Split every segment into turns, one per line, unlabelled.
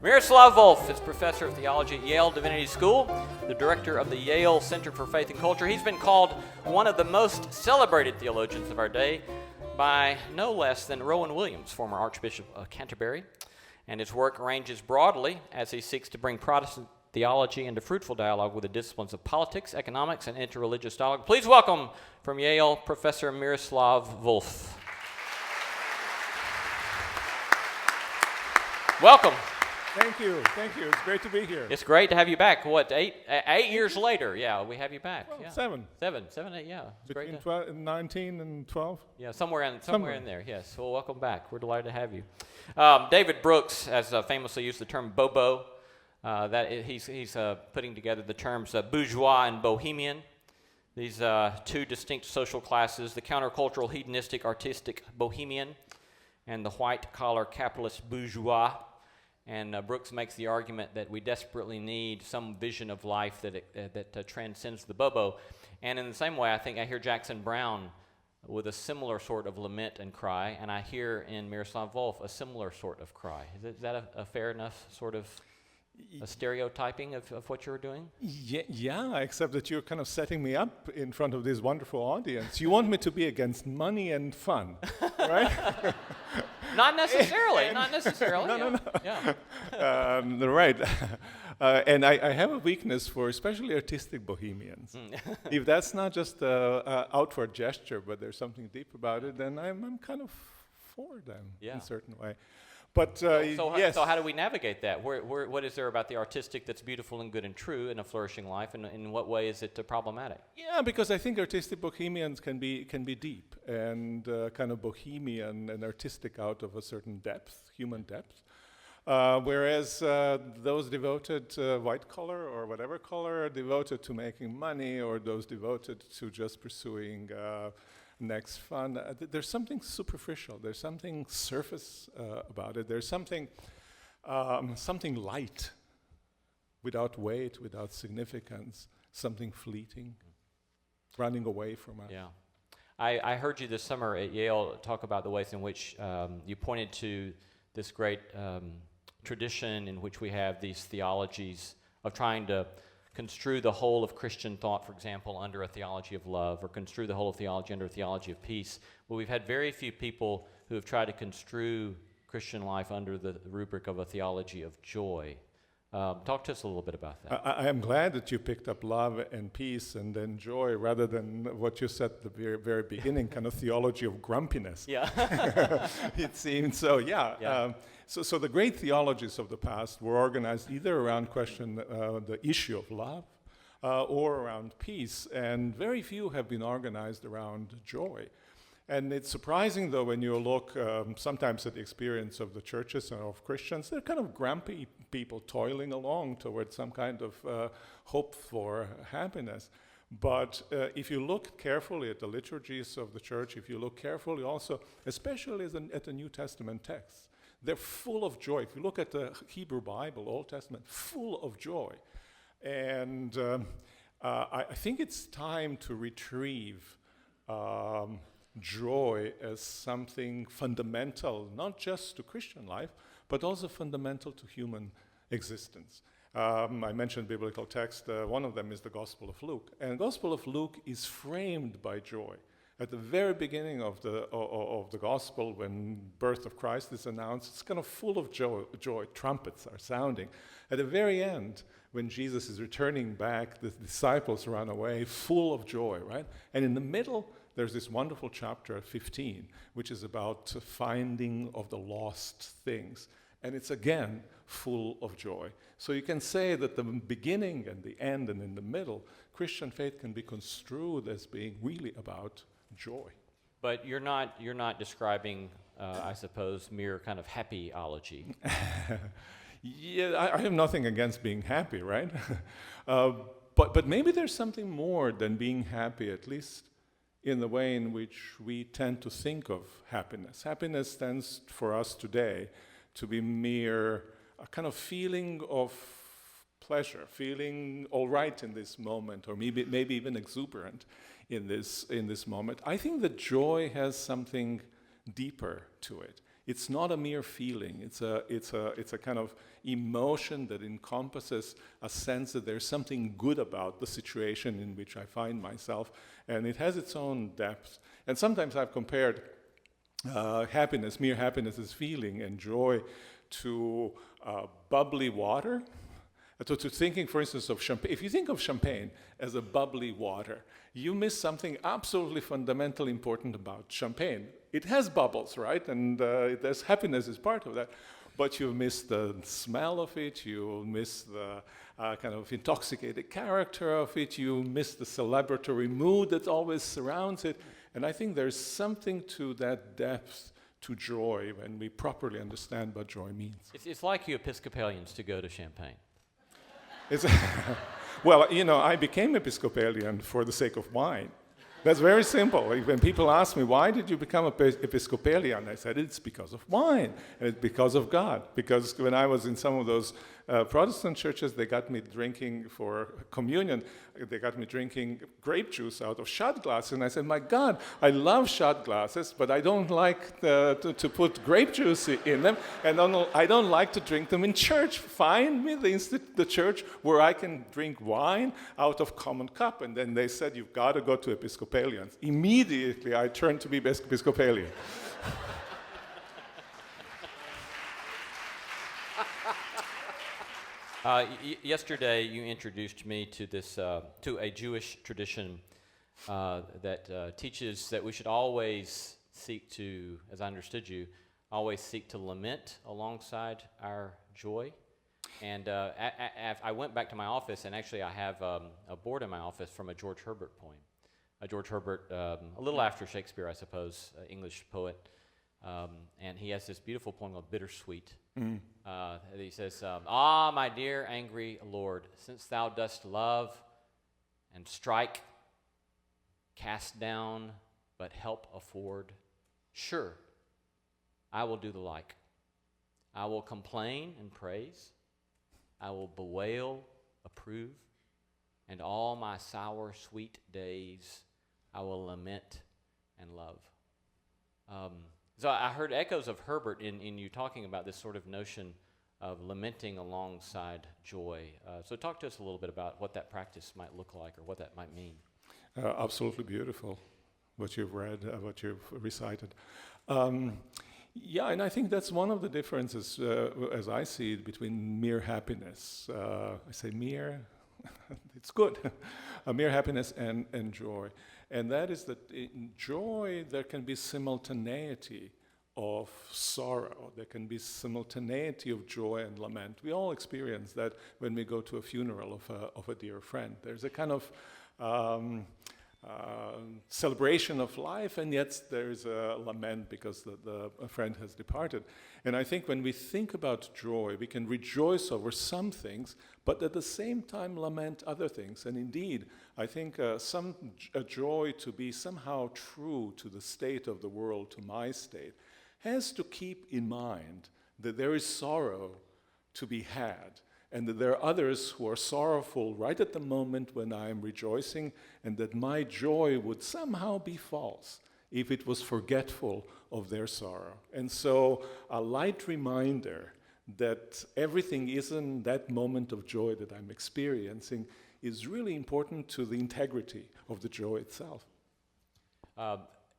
Miroslav Volf is professor of theology at Yale Divinity School, the director of the Yale Center for Faith and Culture. He's been called one of the most celebrated theologians of our day by no less than Rowan Williams, former Archbishop of Canterbury. And his work ranges broadly as he seeks to bring Protestant theology into fruitful dialogue with the disciplines of politics, economics, and interreligious dialogue. Please welcome from Yale, Professor Miroslav Volf. Welcome.
Thank you. It's great to be here.
It's great to have you back. What, eight years later? Yeah, we have you back.
Well,
yeah.
Seven,
8, yeah. It's
between
great
19 and 12.
Yeah, somewhere in there. Yes. Well, welcome back. We're delighted to have you. David Brooks has famously used the term bobo. He's putting together the terms bourgeois and bohemian. These two distinct social classes: the countercultural, hedonistic, artistic bohemian, and the white-collar capitalist bourgeois. And Brooks makes the argument that we desperately need some vision of life that transcends the bobo. And in the same way, I think I hear Jackson Browne with a similar sort of lament and cry, and I hear in Miroslav Volf a similar sort of cry. Is that a fair enough sort of a stereotyping of what you're doing?
Yeah, except that you're kind of setting me up in front of this wonderful audience. You want me to be against money and fun, right?
Not necessarily.
No.
Yeah.
Right. And I have a weakness for especially artistic bohemians. If that's not just an outward gesture, but there's something deep about it, then I'm kind of for them in a certain way. But yes.
So how do we navigate that? What is there about the artistic that's beautiful and good and true in a flourishing life, and in what way is it problematic?
Yeah, because I think artistic bohemians can be deep and kind of bohemian and artistic out of a certain depth, human depth. Whereas those devoted white collar or whatever color are devoted to making money, or those devoted to just pursuing next fun. There's something superficial. There's something surface about it. There's something light, without weight, without significance. Something fleeting, running away from us.
Yeah, I heard you this summer at Yale talk about the ways in which you pointed to this great tradition in which we have these theologies of trying to construe the whole of Christian thought, for example, under a theology of love, or construe the whole of theology under a theology of peace. Well, we've had very few people who have tried to construe Christian life under the rubric of a theology of joy. Talk to us a little bit about that.
I am glad that you picked up love and peace and then joy, rather than what you said at the very, very beginning, kind of theology of grumpiness.
Yeah.
It seems so, yeah. So the great theologies of the past were organized either around the issue of love or around peace, and very few have been organized around joy. And it's surprising, though, when you look sometimes at the experience of the churches and of Christians, they're kind of grumpy people toiling along towards some kind of hope for happiness. But if you look carefully at the liturgies of the church, if you look carefully also, especially at the New Testament texts, they're full of joy. If you look at the Hebrew Bible, Old Testament, full of joy. And I think it's time to retrieve joy as something fundamental, not just to Christian life, but also fundamental to human existence. I mentioned biblical text. One of them is the Gospel of Luke. And the Gospel of Luke is framed by joy. At the very beginning of the Gospel, when birth of Christ is announced, it's kind of full of joy. Trumpets are sounding. At the very end, when Jesus is returning back, the disciples run away, full of joy, right? And in the middle, there's this wonderful chapter 15, which is about finding of the lost things. And it's again full of joy. So you can say that the beginning and the end and in the middle, Christian faith can be construed as being really about joy.
But you're not describing, I suppose, mere kind of happyology.
Yeah, I have nothing against being happy, right? But maybe there's something more than being happy, at least in the way in which we tend to think of happiness. Happiness tends for us today to be mere a kind of feeling of pleasure, feeling all right in this moment, or maybe even exuberant in this moment. I think that joy has something deeper to it. It's not a mere feeling. It's a kind of emotion that encompasses a sense that there's something good about the situation in which I find myself, and it has its own depth. And sometimes I've compared happiness, mere happiness as feeling, and joy to bubbly water. To thinking, for instance, of champagne. If you think of champagne as a bubbly water, you miss something absolutely fundamentally important about champagne. It has bubbles, right? And there's happiness is part of that. But you miss the smell of it, you miss the kind of intoxicated character of it, you miss the celebratory mood that always surrounds it. And I think there's something to that depth to joy when we properly understand what joy means.
It's like you Episcopalians to go to Champagne.
Well, I became Episcopalian for the sake of wine. That's very simple. When people ask me, why did you become Episcopalian? I said, it's because of wine, and it's because of God. Because when I was in some of those Protestant churches, they got me drinking for communion, they got me drinking grape juice out of shot glasses. And I said, my God, I love shot glasses, but I don't like to put grape juice in them, and I don't like to drink them in church. Find me the church where I can drink wine out of common cup. And then they said, you've got to go to Episcopalians. Immediately, I turned to be Episcopalian.
Yesterday, you introduced me to this to a Jewish tradition that teaches that we should always seek to, as I understood you, always seek to lament alongside our joy. And I went back to my office, and actually I have a board in my office from a George Herbert poem. George Herbert, a little after Shakespeare, I suppose, English poet. And he has this beautiful poem called Bittersweet. He says, ah, my dear angry Lord, since thou dost love and strike, cast down, but help afford, sure, I will do the like. I will complain and praise. I will bewail, approve, and all my sour, sweet days I will lament and love. So I heard echoes of Herbert in you talking about this sort of notion of lamenting alongside joy. So talk to us a little bit about what that practice might look like or what that might mean.
Absolutely beautiful, what you've read, what you've recited. Yeah, and I think that's one of the differences, as I see it, between mere happiness. I say mere, it's good, mere happiness and joy. And that is that in joy, there can be simultaneity of sorrow. There can be simultaneity of joy and lament. We all experience that when we go to a funeral of a dear friend. There's a kind of celebration of life, and yet there's a lament because the friend has departed. And I think when we think about joy, we can rejoice over some things, but at the same time lament other things. And indeed, I think a joy to be somehow true to the state of the world, to my state, has to keep in mind that there is sorrow to be had, and that there are others who are sorrowful right at the moment when I am rejoicing, and that my joy would somehow be false if it was forgetful of their sorrow. And so a light reminder that everything isn't that moment of joy that I'm experiencing is really important to the integrity of the joy itself.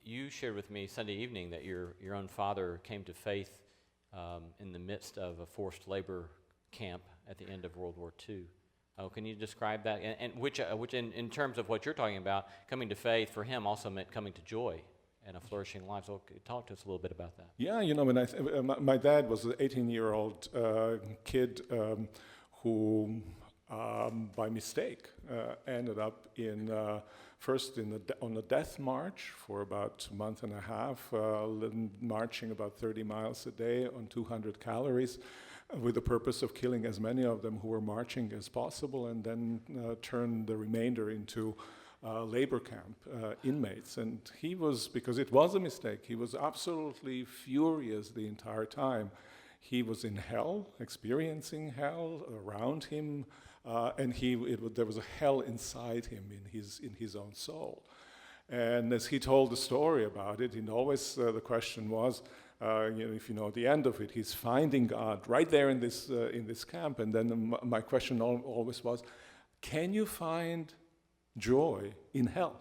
You shared with me Sunday evening that your own father came to faith in the midst of a forced labor camp at the end of World War II. Can you describe that? And which in terms of what you're talking about, coming to faith for him also meant coming to joy and a flourishing life. So talk to us a little bit about that.
Yeah, when my dad was an 18-year-old kid who, by mistake, ended up first on a death march for about a month and a half, marching about 30 miles a day on 200 calories, with the purpose of killing as many of them who were marching as possible, and then turn the remainder into labor camp inmates. And he was, because it was a mistake, he was absolutely furious the entire time. He was in hell, experiencing hell around him, and there was a hell inside him, in his own soul. And as he told the story about it, and always the question was, If you know the end of it, he's finding God right there in this camp. And then my question always was, can you find joy in hell?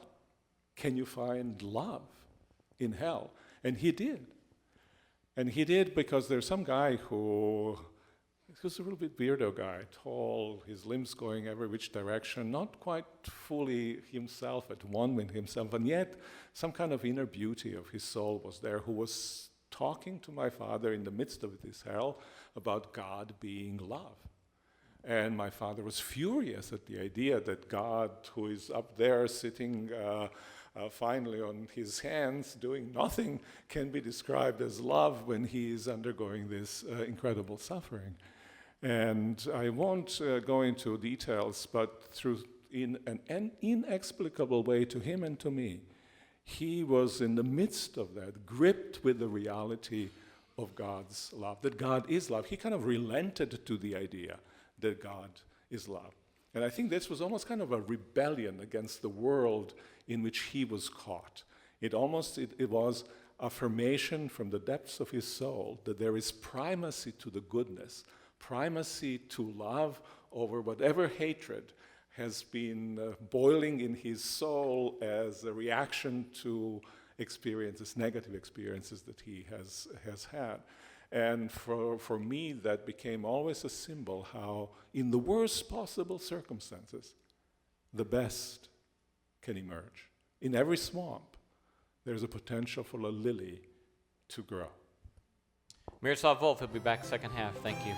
Can you find love in hell? And he did. And he did because there's some guy who was a little bit weirdo guy, tall, his limbs going every which direction, not quite fully himself, at one with himself, and yet some kind of inner beauty of his soul was there, who was talking to my father in the midst of this hell about God being love. And my father was furious at the idea that God, who is up there sitting finally on his hands doing nothing, can be described as love when he is undergoing this incredible suffering. And I won't go into details, but in an inexplicable way to him and to me, he was in the midst of that, gripped with the reality of God's love, that God is love. He kind of relented to the idea that God is love. And I think this was almost kind of a rebellion against the world in which he was caught. It was affirmation from the depths of his soul that there is primacy to the goodness, primacy to love over whatever hatred has been boiling in his soul as a reaction to experiences, negative experiences that he has had. And for me, that became always a symbol how, in the worst possible circumstances, the best can emerge. In every swamp, there's a potential for a lily to grow.
Miroslav Volf will be back second half. Thank you.